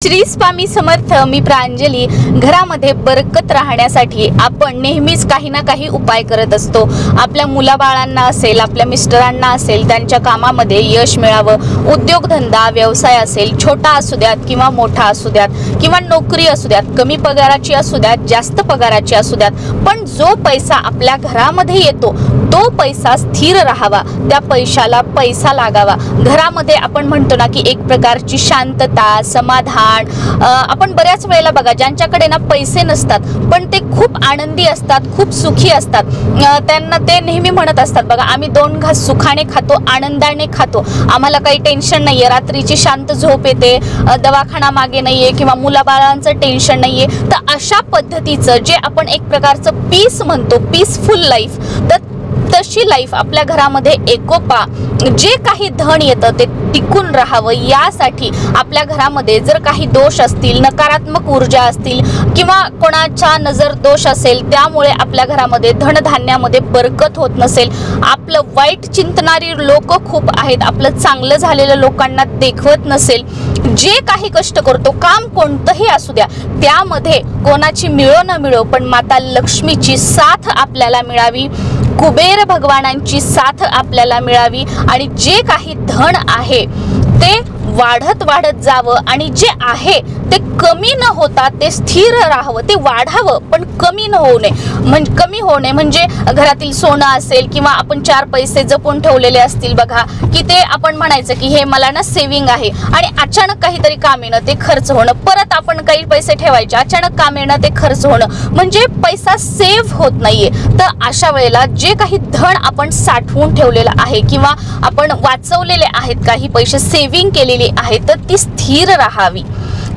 श्री स्वामी समर्थ। मी प्रांजली। घरामध्ये बरकत राहण्यासाठी आपण नेहमीच काही ना काही उपाय करत असतो। आपल्या मुलाबाळांना असेल, आपल्या मिस्टरांना असेल, त्यांच्या कामामध्ये यश मिळावं, उद्योगधंदा व्यवसाय असेल, छोटा असू द्यात किंवा मोठा असू द्यात, किंवा नोकरी असू द्यात, कमी पगाराची असू द्यात, जास्त पगाराची असू द्यात, पण जो पैसा आपल्या घरामध्ये येतो तो पैसा स्थिर राहावा, त्या पैशाला पैसा लागावा। घरामध्ये आपण म्हणतो ना की एक प्रकारची शांतता, समाधान। आपण बऱ्याच वेळेला बघा, ज्यांच्याकडे ना पैसे नसतात पण ते खूप आनंदी असतात, खूप सुखी असतात, त्यांना ते नेहमी म्हणत असतात बघा, आम्ही 2 घास सुखाने खातो, आनंदाने खातो, आम्हाला काही टेन्शन नाहीये, रात्रीची शांत झोप येते, दवाखाना मागे नाहीये किंवा मुलाबाळांचं टेन्शन नाहीये। तर अशा पद्धतीचं जे आपण एक प्रकारचं पीस म्हणतो, पीसफुल लाईफ, तर तशी लाईफ आपल्या घरामध्ये एकोपा, जे काही धन येतं ते टिकून राहावं, यासाठी आपल्या घरामध्ये जर काही दोष असतील, नकारात्मक ऊर्जा असतील किंवा कोणाचा नजर दोष असेल, त्यामुळे आपल्या घरामध्ये धनधान्यामध्ये बरकत होत नसेल, आपलं वाईट चिंतणारी लोक खूप आहेत, आपलं चांगलं झालेलं लोकांना देखवत नसेल, जे काही कष्ट करतो, काम कोणतंही असू द्या, त्यामध्ये कोणाची मिळो न मिळो पण माता लक्ष्मीची साथ आपल्याला मिळावी, कुबेर भगवानांची साथ आपल्याला मिळावी, आणि जे काही धन आहे ते वाढत वाढत जावं, आणि जे आहे ते कमी न होता ते स्थिर राहावं, ते वाढावं पण कमी न होऊ नये। म्हणजे कमी होऊ नये म्हणजे घरातील सोनं असेल किंवा आपण 4 पैसे जपून ठेवलेले असतील बघा, की ते आपण म्हणायचं की हे मला ना सेविंग आहे, आणि अचानक काहीतरी काम येणं ते खर्च होणं, परत आपण काही पैसे ठेवायचे, अचानक काम येणं ते खर्च होणं, म्हणजे पैसा सेव्ह होत नाहीये। तर अशा वेळेला जे काही धन आपण साठवून ठेवलेलं आहे किंवा आपण वाचवलेले आहेत, काही पैसे सेविंग केलेली आहेत, तर ती स्थिर राहावी,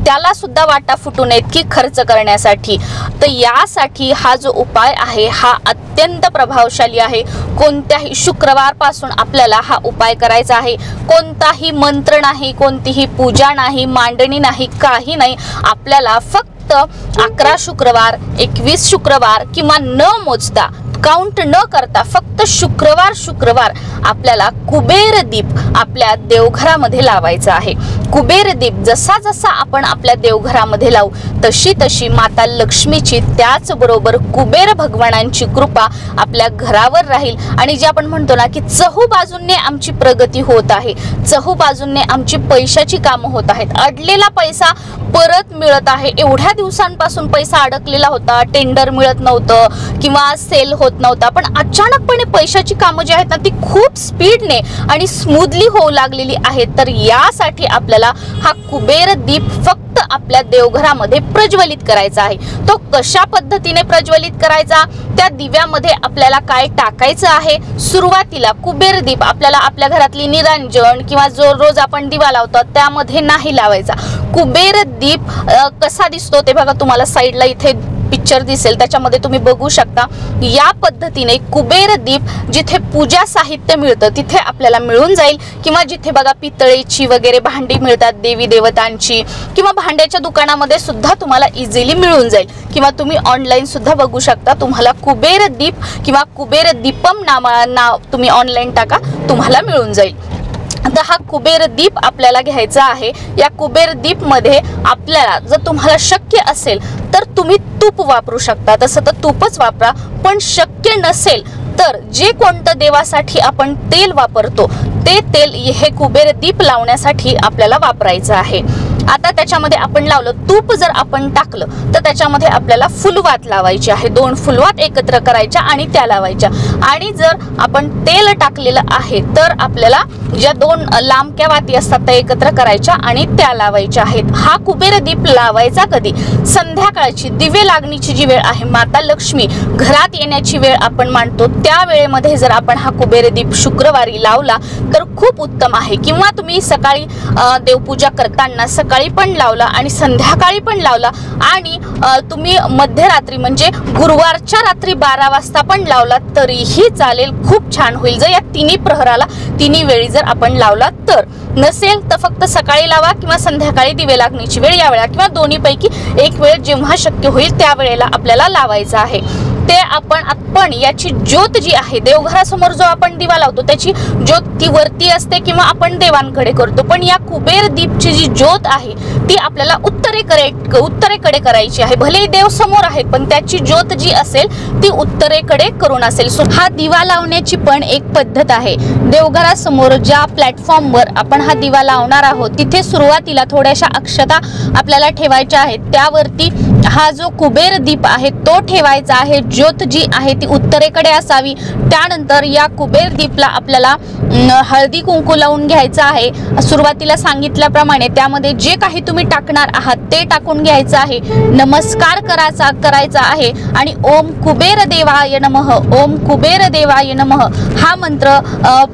त्याला सुद्धा वाटा फुटू नयेत की खर्च करण्यासाठी। तर यासाठी हा जो उपाय आहे हा अत्यंत प्रभावशाली आहे। कोणत्याही शुक्रवार पासून आपल्याला हा उपाय करायचा आहे। कोणताही मंत्र नाही, कोणतीही पूजा नाही, मांडणी नाही, काही नाही। आपल्याला फक्त 11 शुक्रवार, 21 शुक्रवार किंवा न मोजता, काउंट न करता फक्त शुक्रवार आपल्याला कुबेर दीप आपल्या देवघरामध्ये लावायचा आहे। कुबेर दीप जसा जसा आपण आपल्या देवघरामध्ये लावू तशी तशी माता लक्ष्मीची, त्याचबरोबर कुबेर भगवानांची कृपा आपल्या घरावर राहील, आणि जे आपण म्हणतो ना की चहूबाजूंनी आमची प्रगती होत आहे, चहूबाजूंनी आमची पैशाची कामं होत आहेत, अडलेला पैसा परत मिळत आहे। एवढ्या दिवसांपासून पैसा अडकलेला होता, टेंडर मिळत नव्हतं किंवा सेल होत नव्हता, पण अचानकपणे पैशाची कामं जी आहेत ना ती खूप स्पीडने आणि स्मूथली होऊ लागलेली आहेत। तर यासाठी आपल्याला हा कुबेर दीप फक्त आपल्या देवघरामध्ये प्रज्वलित करायचा आहे। तो कशा पद्धतीने प्रज्वलित करायचा, त्या दिव्यामध्ये आपल्याला काय टाकायचं आहे, सुरुवातीला कुबेर दीप आपल्याला आपल्या घरातली निरांजन किंवा जो रोज आपण दिवा लावतो त्यामध्ये नाही लावायचा। कुबेर दीप कसा दिसतो ते बघा, तुम्हाला साईडला इथे पिक्चर दिसेल, त्याच्यामध्ये तुम्ही बघू शकता। या पद्धतीने कुबेर दीप जिथे पूजा साहित्य मिळतं तिथे आपल्याला मिळून जाईल, किंवा जिथे बघा पितळेची वगैरे भांडी मिळतात देवी देवतांची, किंवा भांड्याच्या दुकानामध्ये सुद्धा तुम्हाला इझिली मिळून जाईल, किंवा तुम्ही ऑनलाईन सुद्धा बघू शकता। तुम्हाला कुबेर दीप किंवा कुबेर दीपम नाव तुम्ही ऑनलाईन टाका, तुम्हाला मिळून जाईल। आता हा कुबेर दीप आपल्याला घ्यायचा आहे। या कुबेर दीप मध्ये आपल्याला जर तुम्हाला शक्य असेल तर तुम्ही तूप वापरू शकता, तसं तर तूपच वापरा, पण शक्य नसेल तर जे कोणतं देवासाठी आपण तेल वापरतो ते तेल हे कुबेर दीप लावण्यासाठी आपल्याला वापरायचं आहे। आता त्याच्यामध्ये आपण लावलं तूप, जर आपण टाकलं तर त्याच्यामध्ये आपल्याला फुलवात लावायची आहे, 2 फुलवात एकत्र करायच्या आणि त्या लावायच्या, आणि जर आपण तेल टाकलेलं आहे तर आपल्याला ज्या 2 लांबक्या वाती असतात त्या एकत्र करायच्या आणि त्या लावायच्या आहेत। हा कुबेर दीप लावायचा कधी, संध्याकाळची दिवे लागणीची जी वेळ आहे, माता लक्ष्मी घरात येण्याची वेळ आपण मानतो, त्या वेळेमध्ये जर आपण हा कुबेर दीप शुक्रवारी लावला तर खूप उत्तम आहे। किंवा तुम्ही सकाळी देवपूजा करताना सकाळी पण लावला आणि संध्याकाळी पण लावला, आणि तुम्ही मध्यरात्री म्हणजे गुरुवारच्या रात्री 12 वाजता पण लावला तरीही चालेल, खूप छान होईल। जर या तिन्ही प्रहराला, तिन्ही वेळी जर आपण लावला तर, नसेल तर फक्त सकाळी लावा किंवा संध्याकाळी दिवे लागणीची वेळ या वेळा, किंवा दोन्हीपैकी एक वेळ जेव्हा शक्य होईल त्या वेळेला आपल्याला लावायचा आहे। ते आपण याची ज्योत जी आहे, देवघरासमोर जो आपण दिवा लावतो त्याची ज्योत ती वरती असते किंवा आपण देवांकडे करतो, पण या कुबेर दीपची जी ज्योत आहे ती आपल्याला उत्तरेकडे करायची आहे. भले देव समोर आहेत पण त्याची ज्योत जी असेल ती उत्तरेकडे करून असेल. सो हा दिवा लावण्याची पण एक पद्धत आहे. देवघरासमोर ज्या प्लॅटफॉर्मवर आपण हा दिवा लावणार आहोत तिथे सुरुवातीला थोड्याशा अक्षता आपल्याला ठेवायच्या आहेत. त्यावरती हा जो कुबेर दीप आहे तो ठेवायचा आहे. ज्योत जी आहे ती उत्तरेकडे असावी. त्यानंतर या कुबेर दीपला आपल्याला हळदी कुंकू लावून घ्यायचं आहे. सुरुवातीला सांगितल्याप्रमाणे त्यामध्ये जे काही तुम्ही टाकणार आहात ते टाकून घ्यायचं आहे. नमस्कार करायचा आहे आणि ओम कुबेर देवाय नमः, ओम कुबेर देवाय नमः हा मंत्र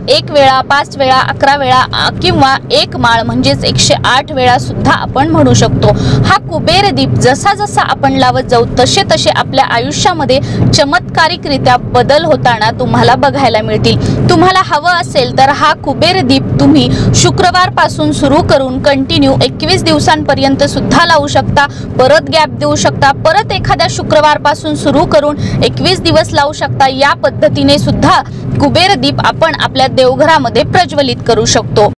1 वेळा, 5 वेळा, 11 वेळा किंवा 1 माळ म्हणजेच 108 वेळा सुद्धा आपण म्हणू शकतो. हा कुबेर दीप जसा जसा आपण लावत जाऊ तसे तसे आपल्या आयुष्यामध्ये चमत्कारिकरित्या बदल होताना तुम्हाला बघायला मिळतील. तुम्हाला हवं असेल तर हा कुबेर दीप तुम्ही शुक्रवार पासून सुरू करून कंटिन्यू 21 दिवसांपर्यंत सुद्धा लावू शकता. परत गॅप देऊ शकता, परत एखाद्या शुक्रवार पासून सुरू करून 21 दिवस लावू शकता. या पद्धतीने सुद्धा कुबेर दीप आपण आपल्या देवघरामध्ये प्रज्वलित करू शकतो.